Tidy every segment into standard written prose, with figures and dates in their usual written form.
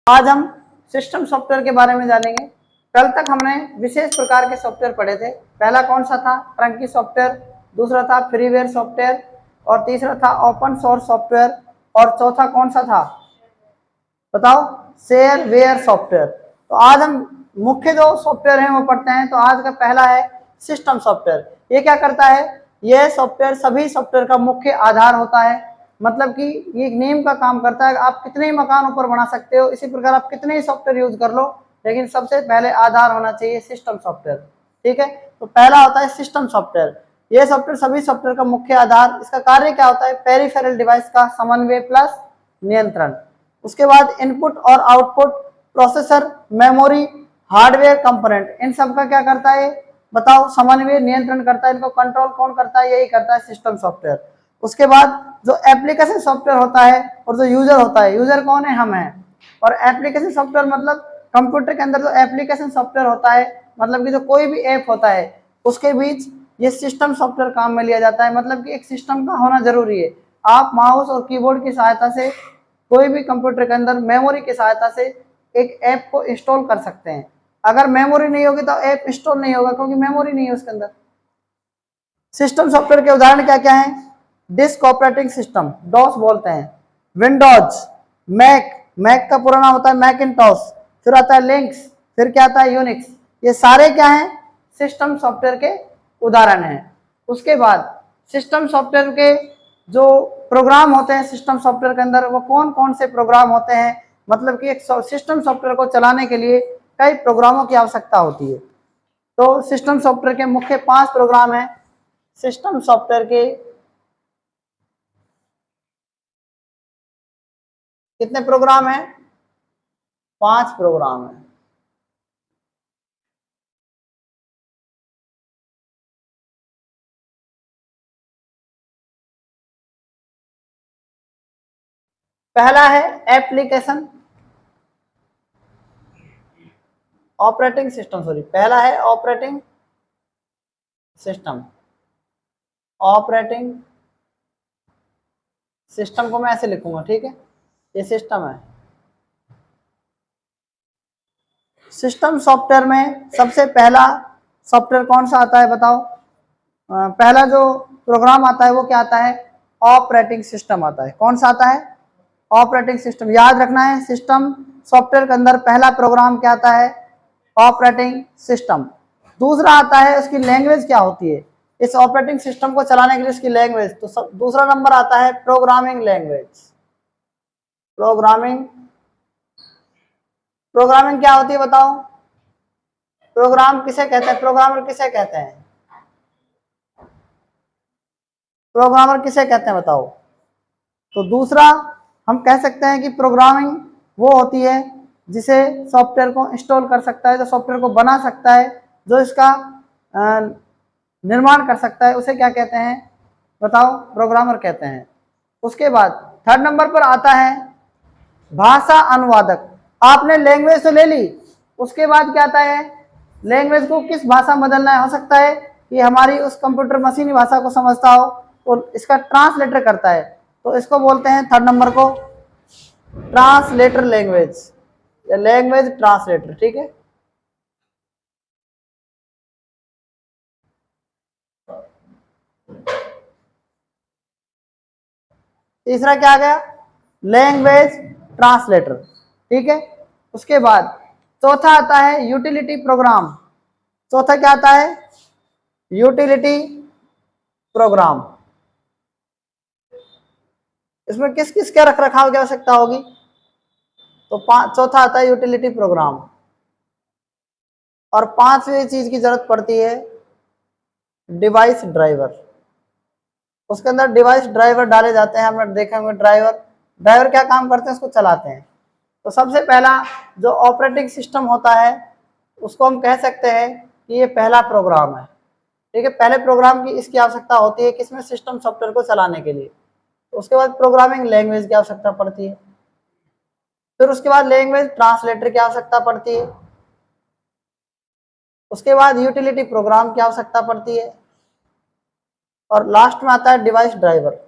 आज हम system software के बारे में जानेंगे। कल तक हमने विशेष प्रकार के सॉफ्टवेयर पढ़े थे। पहला कौन सा था? ट्रंकी सॉफ्टवेयर, दूसरा था फ्रीवेयर सॉफ्टवेयर और तीसरा था ओपन सोर्स सॉफ्टवेयर और चौथा कौन सा था बताओ? Shareware software. तो आज हम मुख्य जो सॉफ्टवेयर हैं वो पढ़ते हैं। तो आज का पहला है सिस्टम सॉफ्टवेयर। ये क्या करता है? यह सॉफ्टवेयर सभी सॉफ्टवेयर का मुख्य आधार होता है। मतलब कि ये एक नींव का काम करता है। आप कितने ही मकान ऊपर बना सकते हो, इसी प्रकार आप कितने ही सॉफ्टवेयर यूज कर लो, लेकिन सबसे पहले आधार होना चाहिए सिस्टम सॉफ्टवेयर। ठीक है, तो पहला होता है सिस्टम सॉफ्टवेयर। यह सॉफ्टवेयर सभी सॉफ्टवेयर का मुख्य आधार। इसका कार्य क्या होता है? पेरिफेरल डिवाइस का समन्वय प्लस नियंत्रण। उसके बाद इनपुट और output, processor, memory, hardware component, इन सब का क्या करता है बताओ? समन्वय नियंत्रण करता है। इनको कंट्रोल कौन करता है? यही करता है सिस्टम सॉफ्टवेयर। उसके बाद जो एप्लीकेशन सॉफ्टवेयर होता है और जो यूजर होता है, यूजर कौन है? हम हैं। और एप्लीकेशन सॉफ्टवेयर मतलब कंप्यूटर के अंदर जो एप्लीकेशन सॉफ्टवेयर होता है, मतलब कि जो कोई भी ऐप होता है उसके बीच ये सिस्टम सॉफ्टवेयर काम में लिया जाता है। मतलब कि एक सिस्टम का होना जरूरी है। आप माउस और कीबोर्ड की सहायता से कोई भी कंप्यूटर के अंदर मेमोरी की सहायता से एक ऐप को इंस्टॉल कर सकते हैं। अगर मेमोरी नहीं होगी तो ऐप इंस्टॉल नहीं होगा, क्योंकि मेमोरी नहीं है उसके अंदर। सिस्टम सॉफ्टवेयर के उदाहरण क्या क्या हैं? डिस्क ऑपरेटिंग सिस्टम, डॉस बोलते हैं, विंडोज, मैक, मैक का पूरा नाम होता है मैकिंटॉश, फिर आता है लिनक्स, फिर क्या आता है? यूनिक्स। ये सारे क्या हैं? सिस्टम सॉफ्टवेयर के उदाहरण हैं। उसके बाद सिस्टम सॉफ्टवेयर के जो प्रोग्राम होते हैं सिस्टम सॉफ्टवेयर के अंदर, वो कौन कौन से प्रोग्राम होते हैं? मतलब कि एक सिस्टम सॉफ्टवेयर को चलाने के लिए कई प्रोग्रामों की आवश्यकता होती है। तो सिस्टम सॉफ्टवेयर के मुख्य 5 प्रोग्राम हैं। सिस्टम सॉफ्टवेयर के कितने प्रोग्राम हैं? 5 प्रोग्राम हैं। पहला है एप्लीकेशन ऑपरेटिंग सिस्टम, सॉरी, पहला है ऑपरेटिंग सिस्टम। ऑपरेटिंग सिस्टम को मैं ऐसे लिखूंगा, ठीक है, ये सिस्टम है। सिस्टम सॉफ्टवेयर में सबसे पहला सॉफ्टवेयर कौन सा आता है बताओ? पहला जो प्रोग्राम आता है वो क्या आता है? ऑपरेटिंग सिस्टम आता है। कौन सा आता है? Operating system. याद रखना है, सिस्टम सॉफ्टवेयर के अंदर पहला प्रोग्राम क्या आता है? Operating system. दूसरा आता है उसकी लैंग्वेज क्या होती है? इस ऑपरेटिंग सिस्टम को चलाने के लिए उसकी लैंग्वेज, तो दूसरा नंबर आता है प्रोग्रामिंग लैंग्वेज। प्रोग्रामिंग, प्रोग्रामिंग क्या होती है बताओ? प्रोग्राम किसे कहते हैं? प्रोग्रामर किसे कहते हैं? प्रोग्रामर किसे कहते हैं बताओ? तो दूसरा हम कह सकते हैं कि प्रोग्रामिंग वो होती है जिसे सॉफ्टवेयर को इंस्टॉल कर सकता है, जो सॉफ्टवेयर को बना सकता है, जो इसका निर्माण कर सकता है, उसे क्या कहते हैं बताओ? प्रोग्रामर कहते हैं। उसके बाद थर्ड नंबर पर आता है भाषा अनुवादक। आपने लैंग्वेज तो ले ली, उसके बाद क्या आता है? लैंग्वेज को किस भाषा में बदलना है? हो सकता है कि हमारी उस कंप्यूटर मशीनी भाषा को समझता हो, तो इसका ट्रांसलेटर करता है। तो इसको बोलते हैं थर्ड नंबर को ट्रांसलेटर लैंग्वेज या लैंग्वेज ट्रांसलेटर। ठीक है, तीसरा क्या आ गया? Language translator. ठीक है, उसके बाद चौथा आता है यूटिलिटी प्रोग्राम। चौथा क्या आता है? Utility programme. इसमें किस किस के रख रखाव की आवश्यकता होगी? तो चौथा आता है यूटिलिटी प्रोग्राम। और पांचवी चीज की जरूरत पड़ती है डिवाइस ड्राइवर। उसके अंदर डिवाइस ड्राइवर डाले जाते हैं। हमने देखे होंगे ड्राइवर, ड्राइवर क्या काम करते हैं? उसको चलाते हैं। तो सबसे पहला जो ऑपरेटिंग सिस्टम होता है उसको हम कह सकते हैं कि ये पहला प्रोग्राम है। ठीक है, पहले प्रोग्राम की इसकी आवश्यकता होती है किसमें? सिस्टम सॉफ्टवेयर को चलाने के लिए। तो उसके बाद प्रोग्रामिंग लैंग्वेज की आवश्यकता पड़ती है, फिर उसके बाद लैंग्वेज ट्रांसलेटर की आवश्यकता पड़ती है, उसके बाद यूटिलिटी प्रोग्राम की आवश्यकता पड़ती है, और लास्ट में आता है डिवाइस ड्राइवर।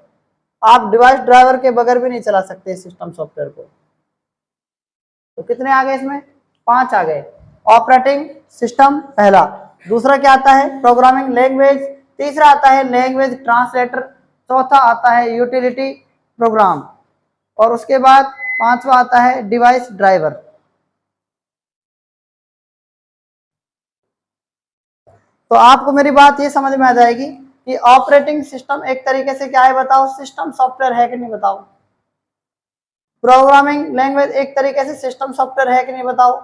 आप डिवाइस ड्राइवर के बगैर भी नहीं चला सकते सिस्टम सॉफ्टवेयर को। तो कितने आ गए इसमें? 5 आ गए। ऑपरेटिंग सिस्टम पहला, दूसरा क्या आता है? प्रोग्रामिंग लैंग्वेज, तीसरा आता है लैंग्वेज ट्रांसलेटर, चौथा आता है यूटिलिटी प्रोग्राम, और उसके बाद पांचवा आता है डिवाइस ड्राइवर। तो आपको मेरी बात ये समझ में आ जाएगी कि ऑपरेटिंग सिस्टम एक तरीके से क्या है बताओ? सिस्टम सॉफ्टवेयर है कि नहीं बताओ? प्रोग्रामिंग लैंग्वेज एक तरीके से सिस्टम सॉफ्टवेयर है कि नहीं बताओ?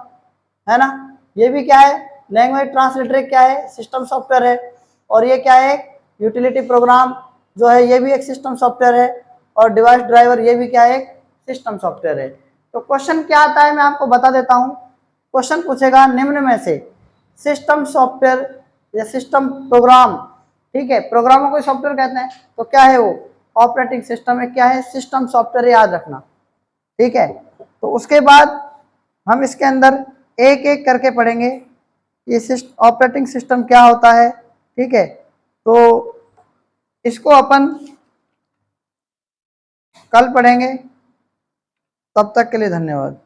है ना? ये भी क्या है? लैंग्वेज ट्रांसलेटर क्या है? सिस्टम सॉफ्टवेयर है। और ये क्या है? यूटिलिटी प्रोग्राम जो है ये भी एक सिस्टम सॉफ्टवेयर है। और डिवाइस ड्राइवर ये भी क्या है? एक सिस्टम सॉफ्टवेयर है। तो क्वेश्चन क्या आता है मैं आपको बता देता हूँ। क्वेश्चन पूछेगा निम्न में से सिस्टम सॉफ्टवेयर या सिस्टम प्रोग्राम, ठीक है, प्रोग्रामों को सॉफ्टवेयर कहते हैं, तो क्या है वो? ऑपरेटिंग सिस्टम है, क्या है? सिस्टम सॉफ्टवेयर, याद रखना, ठीक है। तो उसके बाद हम इसके अंदर एक एक करके पढ़ेंगे ये ऑपरेटिंग सिस्टम क्या होता है, ठीक है। तो इसको अपन कल पढ़ेंगे। तब तक के लिए धन्यवाद।